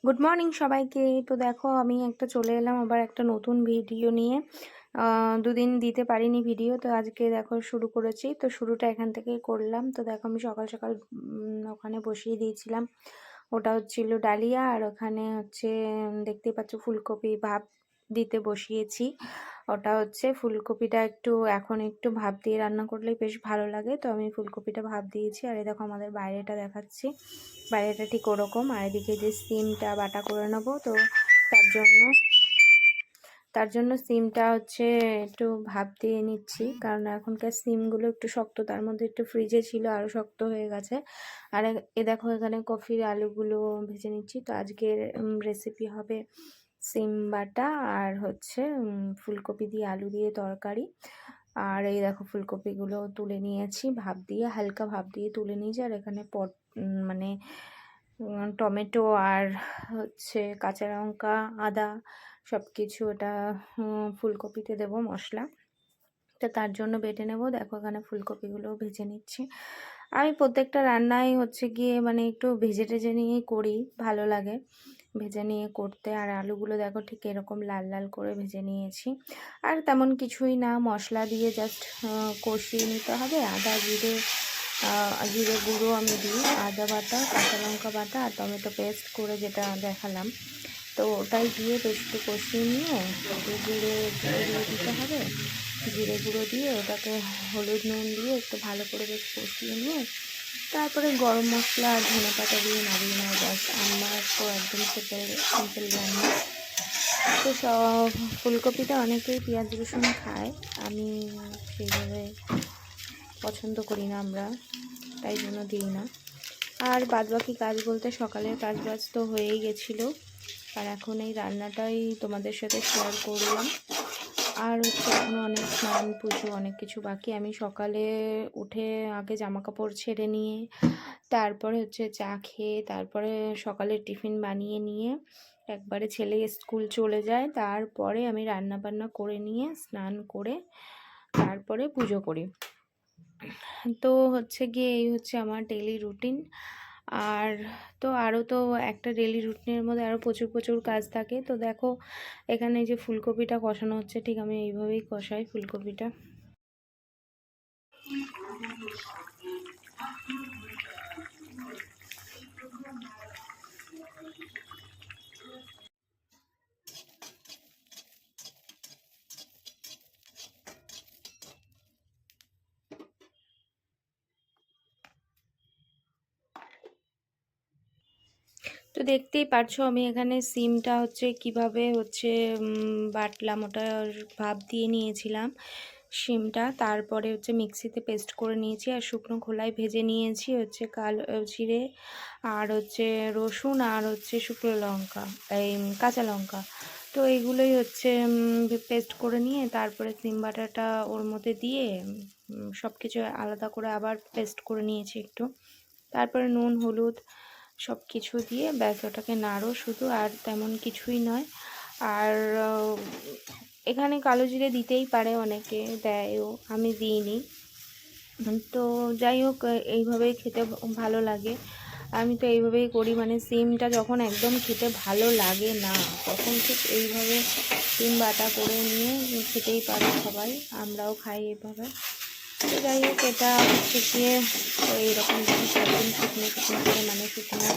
Good morning সবাইকে। তো দেখো আমি একটা চলে এলাম আবার একটা নতুন ভিডিও নিয়ে। দুদিন দিতে পারিনি ভিডিও, তো আজকে দেখো শুরু করেছি। তো শুরুটা এখান থেকেই করলাম। তো দেখো আমি সকাল সকাল ওখানে বসিয়ে দিয়েছিলাম। ওটা হচ্ছিল ডালিয়া, আর ওখানে হচ্ছে দেখতেই পাচ্ছ ফুলকপি ভাপ দিতে বসিয়েছি। ওটা হচ্ছে ফুলকপিটা এখন একটু ভাপ দিয়ে রান্না করলেই বেশ ভালো লাগে। তো আমি ফুলকপিটা ভাপ দিয়েছি। আর এই দেখো আমাদের বাইরেটা দেখাচ্ছি, বাইরেটা ঠিক ওরকম। আর এদিকে যে সিমটা বাটা করে নেবো, তো তার জন্য সিমটা হচ্ছে একটু ভাপ দিয়ে নিচ্ছি, কারণ এখনকার সিমগুলো একটু শক্ত, তার মধ্যে একটু ফ্রিজে ছিল আরও শক্ত হয়ে গেছে। আর এ দেখো এখানে কফির আলুগুলো ভেজে নিচ্ছি। তো আজকের রেসিপি হবে সিম বাটা আর হচ্ছে ফুলকপি দিয়ে আলু দিয়ে তরকারি। আর এই দেখো ফুলকপিগুলো তুলে নিয়েছি ভাপ দিয়ে, হালকা ভাপ দিয়ে তুলে নিয়েছি। আর এখানে মানে টমেটো আর হচ্ছে কাঁচা লঙ্কা, আদা সব কিছু এটা ফুলকপিতে দেব মশলা, তো তার জন্য বেটে নেব। দেখো এখানে ফুলকপিগুলো ভেজে নিচ্ছি। আমি প্রত্যেকটা রান্নাই হচ্ছে গিয়ে মানে একটু ভেজে টেজে নিয়েই করি, ভালো লাগে ভেজে নিয়ে করতে। আর আলুগুলো দেখো ঠিক এরকম লাল লাল করে ভেজে নিয়েছি। আর তেমন কিছুই না, মশলা দিয়ে জাস্ট কষিয়ে নিতে হবে। আদা জিরে জিরে গুঁড়ো আমি দিই, আদা বাটা, কাঁচা লঙ্কা বাটা আর টমেটো পেস্ট করে যেটা দেখালাম, তো ওটাই দিয়ে বেশ একটু কষিয়ে নিয়ে জিরে গুঁড়ো দিয়ে দিতে হবে। জিরে গুঁড়ো দিয়ে ওটাকে হলুদ নুন দিয়ে একটু ভালো করে বেশ কষিয়ে নিয়ে তারপরে গরম মশলা আর ধনেপাতা দিয়ে নাড়িয়ে নেওয়া। ব্যাস, আমার তো একদম সিম্পল রান্না। তো ফুলকপিটা অনেকেই পেঁয়াজ রসুন খায়, আমি সেইভাবে পছন্দ করি না, আমরা তাই জন্য দিই না। আর বাদবাকি কাজ বলতে সকালের কাজ বাজ তো হয়েই গেছিলো, আর এখন এই রান্নাটাই তোমাদের সাথে শেয়ার করলাম। আর হচ্ছে এখনও অনেক স্নান পুজো অনেক কিছু বাকি। আমি সকালে উঠে আগে জামা কাপড় ছেড়ে নিয়ে তারপরে হচ্ছে চা খেয়ে তারপরে সকালের টিফিন বানিয়ে নিয়ে একবারে ছেলে স্কুল চলে যায়, তারপরে আমি রান্না বান্না করে নিয়ে স্নান করে তারপরে পুজো করি। তো হচ্ছে গিয়ে এই হচ্ছে আমার ডেইলি রুটিন। আর তো আরও তো একটা ডেইলি রুটিনের মধ্যে আরও প্রচুর প্রচুর কাজ থাকে। তো দেখো এখানে যে ফুলকপিটা কষানো হচ্ছে, ঠিক আমি এইভাবেই কষাই ফুলকপিটা। তো দেখতেই পারছো আমি এখানে সিমটা হচ্ছে কিভাবে হচ্ছে বাটলাম, ওটা ভাপ দিয়ে নিয়েছিলাম সিমটা, তারপরে হচ্ছে মিক্সিতে পেস্ট করে নিয়েছি আর শুকনো খোলায় ভেজে নিয়েছি হচ্ছে কালো জিরে আর হচ্ছে রসুন আর হচ্ছে শুকনো লঙ্কা, এই কাঁচা লঙ্কা। তো এইগুলোই হচ্ছে পেস্ট করে নিয়ে তারপরে সিম বাটাটা ওর মধ্যে দিয়ে সব কিছু আলাদা করে আবার পেস্ট করে নিয়েছি একটু, তারপরে নুন হলুদ সব কিছু দিয়ে ব্যাস ওটাকে নাড়ো শুধু, আর তেমন কিছুই নয়। আর এখানে কালো জিরে দিতেই পারে, অনেকে দেয়ও, আমি দিইনি। তো যাই হোক এইভাবেই খেতে ভালো লাগে, আমি তো এইভাবেই করি। মানে সিমটা যখন একদম খেতে ভালো লাগে না তখন ঠিক এইভাবে সিম বাটা করে নিয়ে খেতেই পারে সবাই, আমরাও খাই এইভাবে। তো যাই হোক এটা হচ্ছে গিয়ে এইরকম জিনিস একদম শুকনো শুকনো করে, মানে শুকনো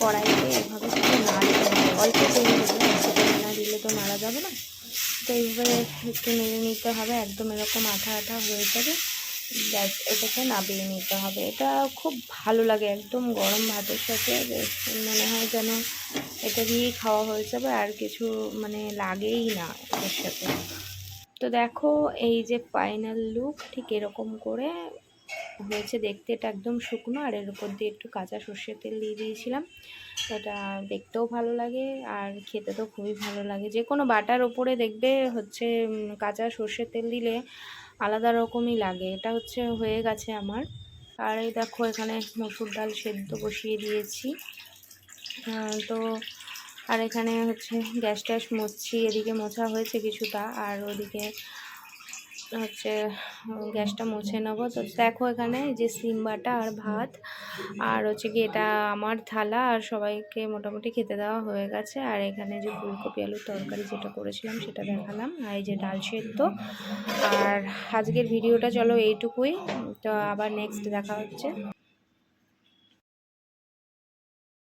কড়াইতে এইভাবে শুধু নাড়তে হবে, অল্প তেল দেবে, সেটা না দিলে তো নাড়া যাবে না। তো এইভাবে একটু নেড়ে নিতে হবে, একদম এরকম আঠা আঠা হয়ে যাবে, ব্যাস এটাকে নামিয়ে নিতে হবে। এটা খুব ভালো লাগে, একদম গরম ভাতের সাথে মনে হয় যেন এটা দিয়েই খাওয়া হয়ে যাবে, আর কিছু মানে লাগেই না এটার সাথে। তো দেখো এই যে ফাইনাল লুক ঠিক এরকম করে হয়েছে দেখতে। এটা একদম শুকনো, আর এর উপর দিয়ে একটু কাঁচা সর্ষের তেল দিয়ে দিয়েছিলাম। এটা দেখতেও ভালো লাগে আর খেতে তো খুবই ভালো লাগে। যে কোনো বাটার ওপরে দেখবে হচ্ছে কাঁচা সর্ষের তেল দিলে আলাদা রকমই লাগে। এটা হচ্ছে হয়ে গেছে আমার। আর এই দেখো এখানে মসুর ডাল সেদ্ধ বসিয়ে দিয়েছি। তো আর এখানে হচ্ছে গ্যাস ট্যাস মুছছি, এদিকে মোছা হয়েছে কিছুটা, আর ওদিকে হচ্ছে গ্যাসটা মুছে নেবো। তো দেখো এখানে যে সিম বাটা আর ভাত আর হচ্ছে কি এটা আমার থালা, আর সবাইকে মোটামুটি খেতে দেওয়া হয়ে গেছে। আর এখানে যে ফুলকপি আলুর তরকারি যেটা করেছিলাম সেটা দেখালাম, আর এই যে ডাল সেদ্ধ। আর আজকের ভিডিওটা চলো এইটুকুই, তো আবার নেক্সট দেখা হচ্ছে।